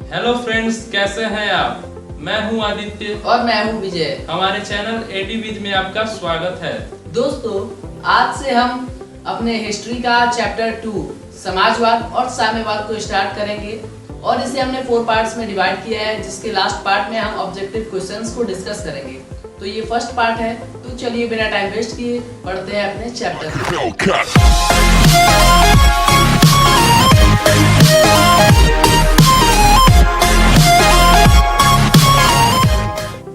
Hello friends, कैसे हैं आप? मैं हूं आदित्य और मैं हूं विजय। हमारे चैनल एडी विज में आपका स्वागत है। दोस्तों, आज से हम अपने हिस्ट्री का चैप्टर 2 समाजवाद और साम्यवाद को स्टार्ट करेंगे और इसे हमने 4 पार्ट्स में डिवाइड किया है, जिसके लास्ट पार्ट में हम ऑब्जेक्टिव क्वेश्चंस को डिस्कस करेंगे। तो ये फर्स्ट पार्ट है, तो चलिए बिना टाइम वेस्ट किए पढ़ते हैं अपने चैप्टर।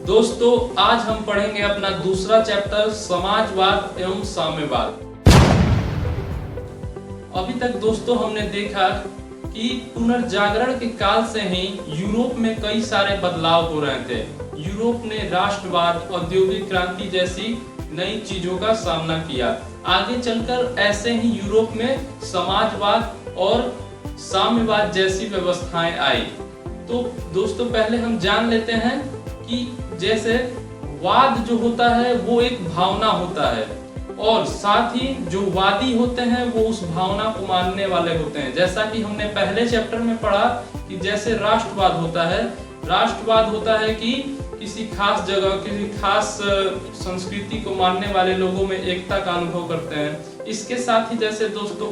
दोस्तों, आज हम पढ़ेंगे अपना दूसरा चैप्टर समाजवाद एवं साम्यवाद। अभी तक दोस्तों हमने देखा कि पुनर्जागरण के काल से ही यूरोप में कई सारे बदलाव हो रहे थे। यूरोप ने राष्ट्रवाद, औद्योगिक क्रांति जैसी नई चीजों का सामना किया। आगे चलकर ऐसे ही यूरोप में समाजवाद और साम्यवाद जैसी व्यवस्थाएं आई। तो दोस्तों, पहले हम जान लेते हैं कि जैसे वाद जो होता है वो एक भावना होता है और साथ ही जो वादी होते हैं वो उस भावना को मानने वाले होते हैं। जैसा कि हमने पहले चैप्टर में पढ़ा कि जैसे राष्ट्रवाद होता है कि किसी खास जगह, किसी खास संस्कृति को मानने वाले लोगों में एकता का अनुभव करते हैं। इसके साथ ही जैसे दोस्तों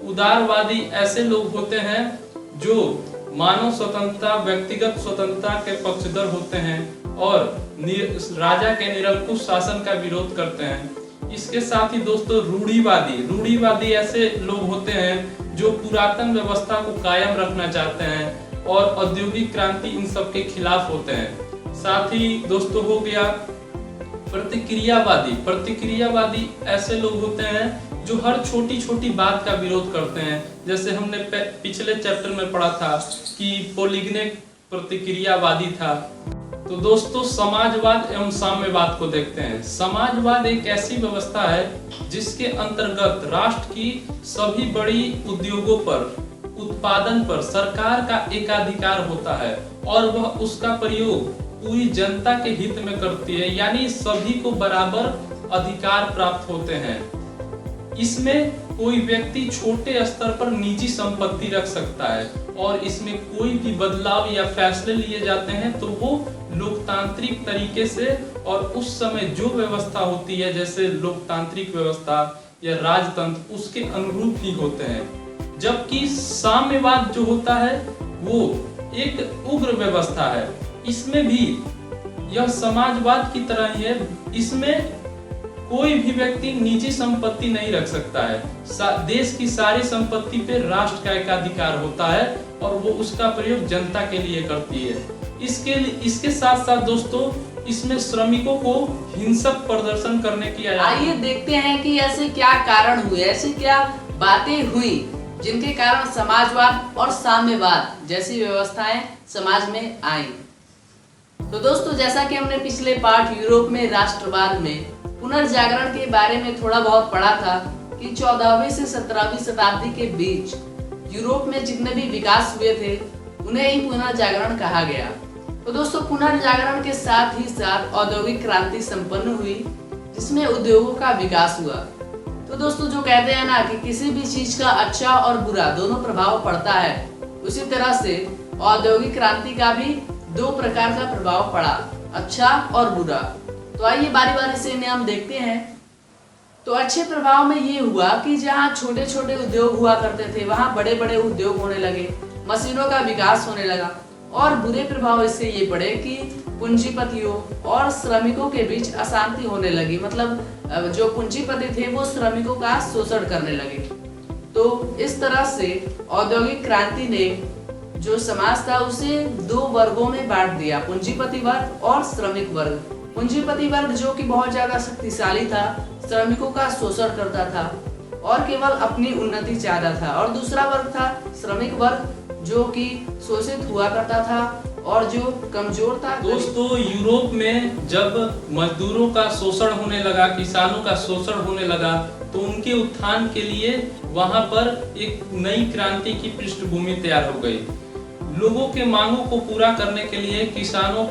उदारवादी ऐसे लोग होते हैं जो मानव स्वतंत्रता, व्यक्तिगत स्वतंत्रता के पक्षधर होते हैं और राजा के निरंकुश शासन का विरोध करते हैं। इसके साथ ही दोस्तों रूढ़िवादी ऐसे लोग होते हैं जो पुरातन व्यवस्था को कायम रखना चाहते हैं और औद्योगिक क्रांति इन सब के खिलाफ होते हैं। साथ ही दोस्तों हो गया प्रतिक्रियावादी ऐसे लोग होते हैं जो हर छोटी छोटी बात का विरोध करते हैं। जैसे हमने पिछले चैप्टर में पढ़ा था कि पोलिगनिक प्रतिक्रियावादी था। तो दोस्तों, समाजवाद एवं साम्यवाद को देखते हैं। समाजवाद एक ऐसी व्यवस्था है जिसके अंतर्गत राष्ट्र की सभी बड़ी उद्योगों पर, उत्पादन पर सरकार का एकाधिकार होता है और वह उसका प्रयोग पूरी जनता के हित में करती है, यानी सभी को बराबर अधिकार प्राप्त होते हैं। इसमें कोई व्यक्ति छोटे स्तर पर निजी संपत्ति रख सकता है और इसमें कोई भी बदलाव या फैसले लिए जाते हैं तो वो लोकतांत्रिक तरीके से और उस समय जो व्यवस्था होती है, जैसे लोकतांत्रिक व्यवस्था या राजतंत्र, उसके अनुरूप ही होते हैं। जबकि साम्यवाद जो होता है वो एक उग्र व्यवस्था है। इसमें भी यह समाजवाद की तरह ही है। इसमें कोई भी व्यक्ति निजी संपत्ति नहीं रख सकता है। देश की सारी संपत्ति पे राष्ट्र का एकाधिकार होता है और वो उसका प्रयोग जनता के लिए करती है। इसके साथ साथ दोस्तों, इसमें श्रमिकों को हिंसक प्रदर्शन करने की आइए देखते हैं कि ऐसे क्या कारण हुए, ऐसी क्या बातें हुई जिनके कारण समाजवाद और साम्यवाद जैसी व्यवस्थाएं समाज में आई। तो दोस्तों, जैसा कि हमने पिछले पार्ट यूरोप में राष्ट्रवाद में पुनर्जागरण के बारे में थोड़ा बहुत पढ़ा था कि 14वीं से 17वीं शताब्दी के बीच यूरोप में जितने भी विकास हुए थे उन्हें ही पुनर्जागरण कहा गया। तो दोस्तों, पुनर्जागरण के साथ ही साथ औद्योगिक क्रांति संपन्न हुई जिसमें उद्योगों का विकास हुआ। तो दोस्तों, जो कहते हैं ना कि किसी भी चीज का अच्छा और बुरा दोनों प्रभाव पड़ता है, उसी तरह से औद्योगिक क्रांति का भी 2 प्रकार का प्रभाव पड़ा, अच्छा और बुरा। तो आइए बारी बारी से इन्हें हम देखते हैं। तो अच्छे प्रभाव में ये हुआ कि जहाँ छोटे छोटे उद्योग हुआ करते थे वहाँ बड़े बड़े उद्योग होने लगे, मशीनों का विकास होने लगा। और बुरे प्रभाव इससे ये पड़े कि पूंजीपतियों और श्रमिकों के बीच अशांति होने लगी। मतलब जो पूंजीपति थे वो श्रमिकों का शोषण करने लगे। तो इस तरह से औद्योगिक क्रांति ने जो समाज था उसे 2 वर्गों में बांट दिया, पूंजीपति वर्ग और श्रमिक वर्ग। पूंजीपति वर्ग जो कि बहुत ज्यादा शक्तिशाली था, श्रमिकों का शोषण करता था और केवल अपनी उन्नति चाहता था, और दूसरा वर्ग था श्रमिक वर्ग जो कि शोषित हुआ करता था और जो कमजोर था। दोस्तों, यूरोप में जब मजदूरों का शोषण होने लगा, किसानों का शोषण होने लगा, तो उनके उत्थान के लिए वहां पर एक नई क्रांति की पृष्ठभूमि तैयार हो गई। लोगों के मांगों को पूरा करने के लिए, किसानों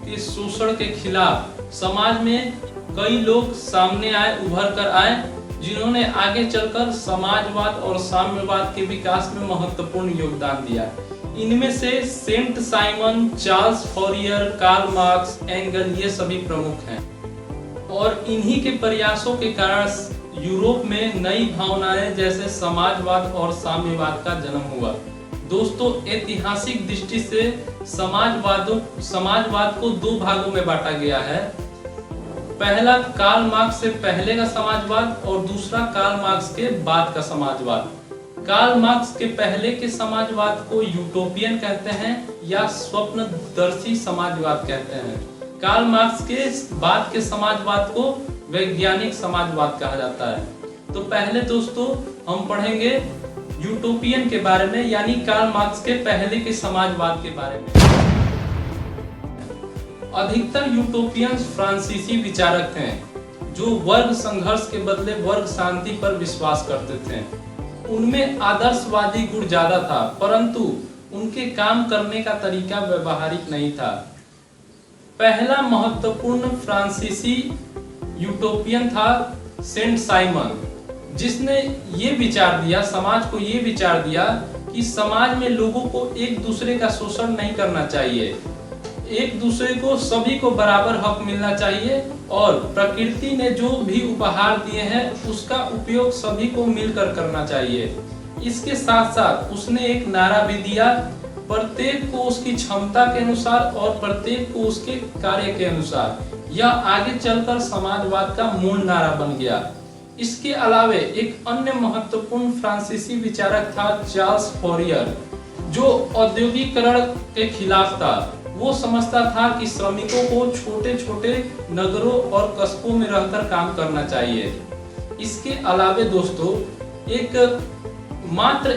के शोषण के खिलाफ समाज में कई लोग सामने उभर कर आए, जिन्होंने आगे चलकर समाजवाद और साम्यवाद के विकास में महत्वपूर्ण योगदान दिया। इनमें से Saint Simon, Charles Fourier, Karl Marx, Engels ये सभी प्रमुख हैं। और इन्हीं के प्रयासों के कारण यूरोप में नई भावनाएं जैसे समाजवाद और साम्यवाद का जन्म हुआ। दोस्तों, ऐतिहासिक दृष्टि से समाजवाद को दो भागों में बांटा गया है। पहला कार्ल मार्क्स से पहले का समाजवाद और दूसरा कार्ल मार्क्स के बाद का समाजवाद। कार्ल मार्क्स के पहले के समाजवाद को यूटोपियन कहते हैं या स्वप्नदर्शी समाजवाद कहते हैं। कार्ल मार्क्स के बाद के समाजवाद को वैज्ञानिक समाजवाद कहा जाता है। तो पहले दोस्तों हम पढ़ेंगे यूटोपियन के बारे में, यानी कार्ल मार्क्स के पहले के समाजवाद के बारे में। अधिकतर यूटोपियंस फ्रांसीसी विचारक थे जो वर्ग संघर्ष के बदले वर्ग शांति पर विश्वास करते थे। उनमें आदर्शवादी गुण ज्यादा था, परंतु उनके काम करने का तरीका व्यवहारिक नहीं था। पहला महत्वपूर्ण फ्रांसीसी यूटोपियन था सेंट साइमन, जिसने ये विचार दिया, समाज को ये विचार दिया कि समाज में लोगों को एक दूसरे का शोषण नहीं करना चाहिए, एक दूसरे को सभी को बराबर हक मिलना चाहिए और प्रकृति ने जो भी उपहार दिए हैं उसका उपयोग सभी को मिलकर करना चाहिए। इसके साथ साथ उसने एक नारा भी दिया, प्रत्येक को उसकी क्षमता के अनुसार और प्रत्येक को उसके कार्य के अनुसार। यह आगे चलकर समाजवाद का मूल नारा बन गया। इसके अलावे एक अन्य महत्वपूर्ण फ्रांसीसी विचारक था चार्ल्स फॉरियर, जो औद्योगिकरण के खिलाफ था। वो समझता था कि श्रमिकों को छोटे छोटे नगरों और कस्बों में रहकर काम करना चाहिए। इसके अलावे दोस्तों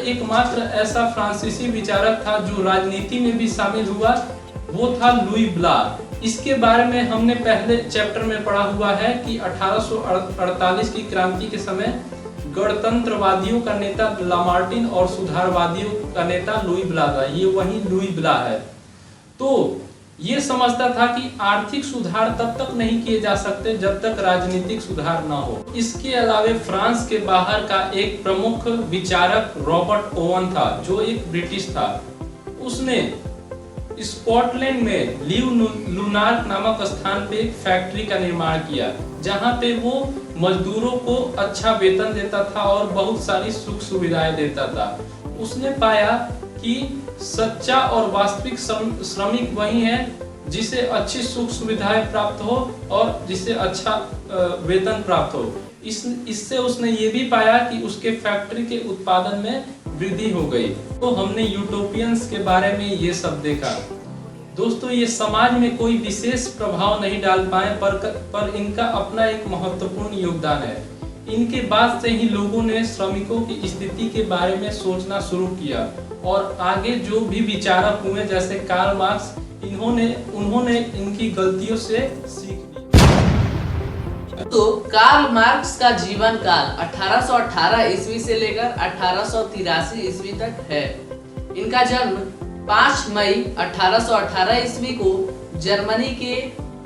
एकमात्र ऐसा फ्रांसीसी विचारक था जो राजनीति में भी शामिल हुआ, वो था लुई ब्ला। इसके बारे में हमने पहले चैप्टर में पढ़ा हुआ है कि 1848 की क्रांति के समय गणतंत्रवादियों का नेता लामार्टिन और सुधारवादियों का नेता लुई ब्ला था। ये वही लुई ब्ला है। तो ये समझता था कि आर्थिक सुधार तब तक नहीं किए जा सकते जब तक राजनीतिक सुधार न हो। इसके अलावे फ्रांस के बाहर का एक प्रमुख विचारक रॉबर्ट ओवन था, जो एक ब्रिटिश था। उसने स्कॉटलैंड में लीव लुनार्क नामक स्थान पे एक फैक्ट्री का निर्माण किया, जहां पे वो मजदूरों को अच्छा वेतन देता था और बहुत सारी सुख सुविधाएं देता था। उसने पाया कि सच्चा और वास्तविक श्रमिक वही है जिसे अच्छी सुख सुविधाएं प्राप्त हो और जिसे अच्छा वेतन प्राप्त हो। इससे उसने ये भी पाया कि उसके फैक्ट्री के उत्पादन में वृद्धि हो गई। तो हमने यूटोपियंस के बारे में ये सब देखा। दोस्तों, ये समाज में कोई विशेष प्रभाव नहीं डाल पाए, पर इनका अपना एक महत्वपूर्ण योगदान है। इनके बाद से ही लोगों ने श्रमिकों की स्थिति के बारे में सोचना शुरू किया और आगे जो भी विचारक हुए जैसे कार्ल मार्क्स, उन्होंने इनकी गलतियों से सीख ली। तो कार्ल मार्क्स का जीवन काल 1818 ईस्वी से लेकर 1883 ईस्वी तक है। इनका जन्म 5 मई 1818 ईस्वी को जर्मनी के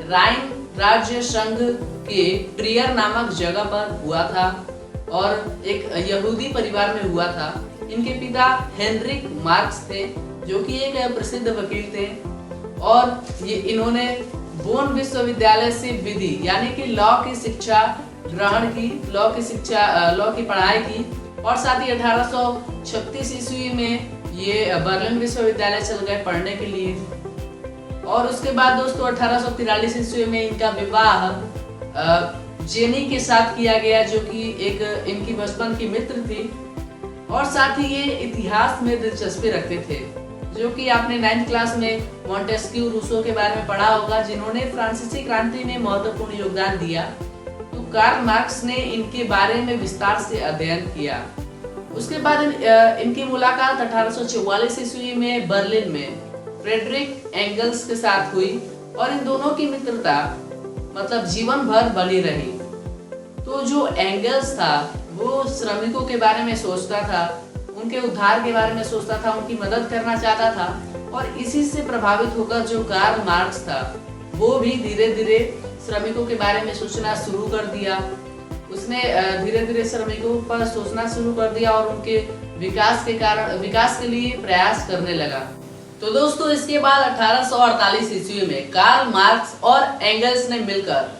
राइन राज्य संघ के ट्रियर नामक जगह पर हुआ था और एक यहूदी परिवार में हुआ था। इनके पिता हेनरिक मार्क्स थे, जो कि एक प्रसिद्ध वकील थे और इन्होंने बोन विश्वविद्यालय से विधि यानी कि लॉ की शिक्षा ग्रहण की, लॉ की पढ़ाई की और साथ ही 1836 ईस्वी में ये बर्लिन विश्वविद्यालय चल गए पढ़ने के लिए। और उसके बाद दोस्तों 1843 ईस्वी में इनका विवाह जेनी के साथ किया गया, जो कि एक इनकी बचपन की मित्र थी। और साथ ही ये इतिहास में दिलचस्पी रखते थे, जो कि आपने 9th क्लास में मॉन्टेस्क्यू रूसो के बारे में पढ़ा होगा, जिन्होंने फ्रांसीसी क्रांति में महत्वपूर्ण योगदान दिया। तो कार्ल मार्क्स ने इनके बारे में विस्तार से अध्ययन किया। उसके बाद इनकी मुलाकात 1844 ईस्वी में बर्लिन में फ्रेडरिक एंगल्स के साथ हुई और इन दोनों की मित्रता मतलब जीवन भर बनी रही। तो जो एंगल्स था वो श्रमिकों के बारे में सोचता था, उनके उद्धार के बारे में सोचता था, उनकी मदद करना चाहता था और इसी से प्रभावित होकर जो कार्ल मार्क्स था वो भी धीरे धीरे श्रमिकों के बारे में सोचना शुरू कर दिया। उसने धीरे धीरे श्रमिकों पर सोचना शुरू कर दिया और उनके विकास के लिए प्रयास करने लगा। तो दोस्तों इसके बाद 1848 ईस्वी में कार्ल मार्क्स और एंगल्स ने मिलकर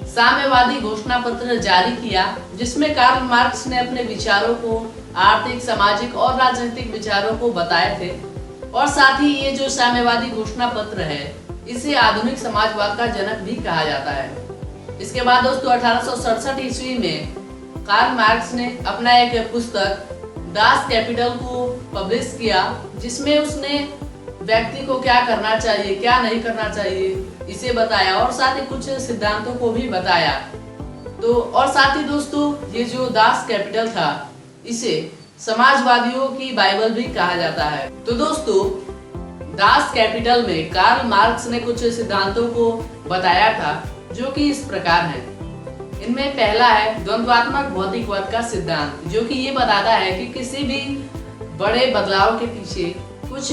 साम्यवादी घोषणा पत्र जारी किया, जिसमें कार्ल मार्क्स ने अपने विचारों को, आर्थिक, सामाजिक और राजनीतिक विचारों को बताए थे। और साथ ही ये जो साम्यवादी घोषणा पत्र है, इसे आधुनिक समाजवाद का जनक भी कहा जाता है। इसके बाद दोस्तों 1867 ईस्वी में कार्ल मार्क्स ने अपना एक पुस्तक दास कैपिटल को पब्लिश किया, जिसमें उसने व्यक्ति को क्या करना चाहिए, क्या नहीं करना चाहिए, इसे बताया और साथ ही कुछ सिद्धांतों को भी बताया। तो और साथ ही दोस्तों ये जो दास कैपिटल था, इसे समाजवादियों की बाइबल भी कहा जाता है। तो दोस्तों दास कैपिटल में कार्ल मार्क्स ने कुछ सिद्धांतों को बताया था, जो कि इस प्रकार है। इनमें पहला है द्वंद्वात्मक भौतिकवाद का सिद्धांत, जो कि ये बताता है कि किसी भी बड़े बदलाव के पीछे कुछ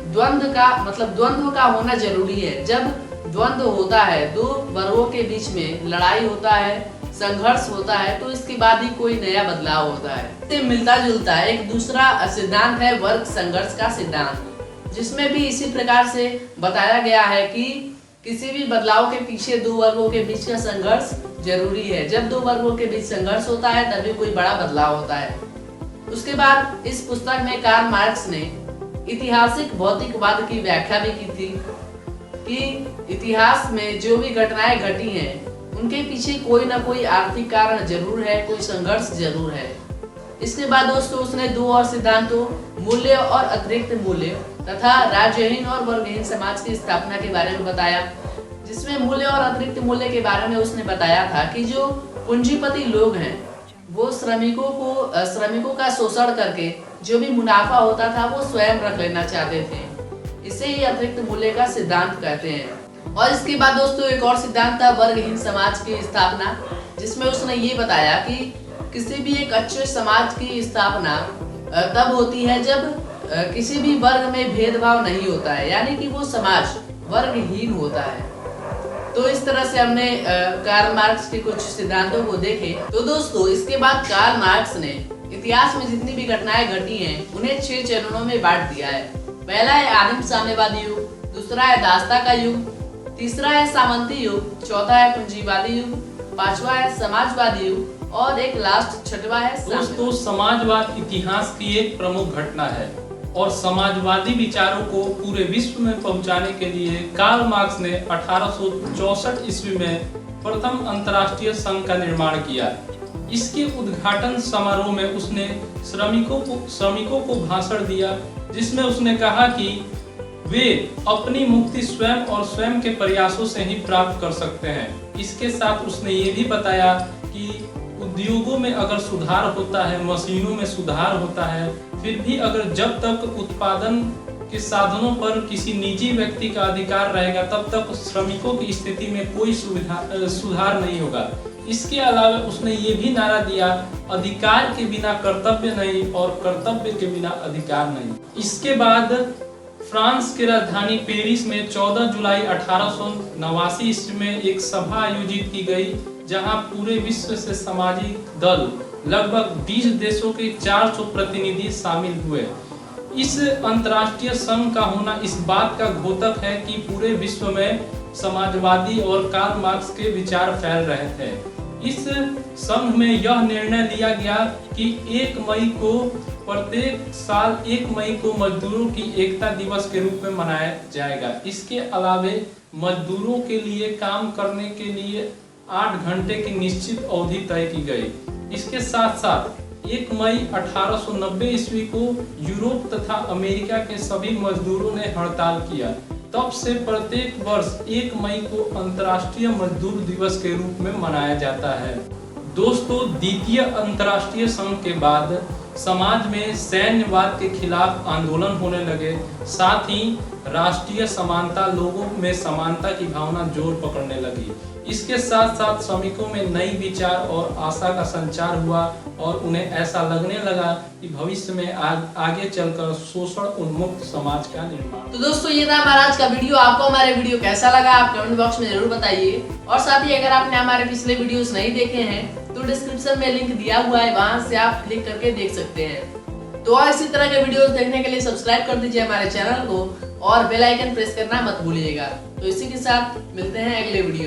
द्वंद्व का होना जरूरी है। जब द्वंद्व होता है, दो वर्गों के बीच में लड़ाई होता है, संघर्ष होता है, तो इसके बाद ही कोई नया बदलाव होता है। इससे मिलता जुलता एक दूसरा सिद्धांत है वर्ग संघर्ष का सिद्धांत, जिसमें भी इसी प्रकार से बताया गया है कि किसी भी बदलाव के पीछे दो वर्गों के बीच का संघर्ष जरूरी है। जब दो वर्गों के बीच संघर्ष होता है, तभी कोई बड़ा बदलाव होता है। उसके बाद इस पुस्तक में कार्ल मार्क्स ने ऐतिहासिक भौतिकवाद की व्याख्या भी की थी कि इतिहास में जो भी घटनाएं घटी हैं, उनके पीछे कोई ना कोई आर्थिक कारण जरूर है, कोई संघर्ष जरूर है। इसके बाद दोस्तों उसने दो और सिद्धांतों, मूल्य और अतिरिक्त मूल्य तथा राज्यहीन और वर्गहीन समाज की स्थापना के बारे में बताया, जिसमें मूल्य और अतिरिक्त मूल्य के बारे में उसने बताया था कि जो पूंजीपति लोग हैं, वो श्रमिकों का शोषण करके जो भी मुनाफा होता था वो स्वयं रख लेना चाहते थे। इसे ही अतिरिक्त मूल्य का सिद्धांत कहते हैं। और इसके बाद दोस्तों एक और सिद्धांत था वर्गहीन समाज की स्थापना, जिसमें उसने ये बताया कि किसी भी एक अच्छे समाज की स्थापना तब होती है जब किसी भी वर्ग में भेदभाव नहीं होता है, यानी कि वो समाज वर्गहीन होता है। तो इस तरह से हमने कार्ल मार्क्स के कुछ सिद्धांतों को देखे। तो दोस्तों इसके बाद कार्ल मार्क्स ने इतिहास में जितनी भी घटनाएं घटी हैं, उन्हें 6 चरणों में बांट दिया है। पहला है आदिम साम्यवादी युग, दूसरा है दासता का युग, तीसरा है सामंती युग, चौथा है पूंजीवादी युग, पांचवा है समाजवादी युग और एक लास्ट छठवा है दोस्तों समाजवाद इतिहास की एक प्रमुख घटना है और समाजवादी विचारों को पूरे विश्व में पहुंचाने के लिए कार्ल मार्क्स ने 1864 ईस्वी में प्रथम अंतर्राष्ट्रीय संघ का निर्माण किया। इसके उद्घाटन समारोह में उसने श्रमिकों को भाषण दिया, जिसमें उसने कहा कि वे अपनी मुक्ति स्वयं और स्वयं के प्रयासों से ही प्राप्त कर सकते हैं। इसके साथ उसने ये भी बताया कि उद्योगों में अगर सुधार होता है, मशीनों में सुधार होता है, फिर भी अगर जब तक उत्पादन के साधनों पर किसी निजी व्यक्ति का अधिकार रहेगा, तब तक श्रमिकों की स्थिति में कोई सुधार नहीं होगा। इसके अलावा उसने ये भी नारा दिया, अधिकार के बिना कर्तव्य नहीं और कर्तव्य के बिना अधिकार नहीं। इसके बाद फ्रांस की राजधानी पेरिस में 14 जुलाई 1889 ईस्वी में एक सभा आयोजित की गई, जहां पूरे विश्व से सामाजिक दल लगभग 20 देशों के 400 प्रतिनिधि शामिल हुए। इस अंतर्राष्ट्रीय संघ का होना इस बात का द्योतक है कि पूरे विश्व में समाजवादी और कार्ल मार्क्स के विचार फैल रहे थे। इस संघ में यह निर्णय लिया गया कि 1 मई को प्रत्येक साल 1 मई को मजदूरों की एकता दिवस के रूप में मनाया जाएगा। इसके अलावे मजदूरों के लिए काम करने के लिए 8 घंटे की निश्चित अवधि तय की गई। इसके साथ साथ 1 मई 1890 ईस्वी को यूरोप तथा अमेरिका के सभी मजदूरों ने हड़ताल किया। तब से प्रत्येक वर्ष 1 मई को अंतर्राष्ट्रीय मजदूर दिवस के रूप में मनाया जाता है। दोस्तों द्वितीय अंतर्राष्ट्रीय संघ के बाद समाज में सैन्यवाद के खिलाफ आंदोलन होने लगे, साथ ही राष्ट्रीय समानता, लोगों में समानता की भावना जोर पकड़ने लगी। इसके साथ साथ श्रमिकों में नई विचार और आशा का संचार हुआ और उन्हें ऐसा लगने लगा कि भविष्य में आगे चलकर शोषण उन्मुक्त समाज का निर्माण। तो दोस्तों ये था हमारा आज का वीडियो। आपको हमारे वीडियो कैसा लगा आप कमेंट बॉक्स में जरूर बताइए। और साथ ही अगर आपने हमारे पिछले वीडियोस नहीं देखे हैं तो डिस्क्रिप्शन में लिंक दिया हुआ है, वहां से आप क्लिक करके देख सकते हैं। तो और इसी तरह के वीडियोस देखने के लिए सब्सक्राइब कर दीजिए हमारे चैनल को और बेल आइकन प्रेस करना मत भूलिएगा। तो इसी के साथ मिलते हैं अगले वीडियो।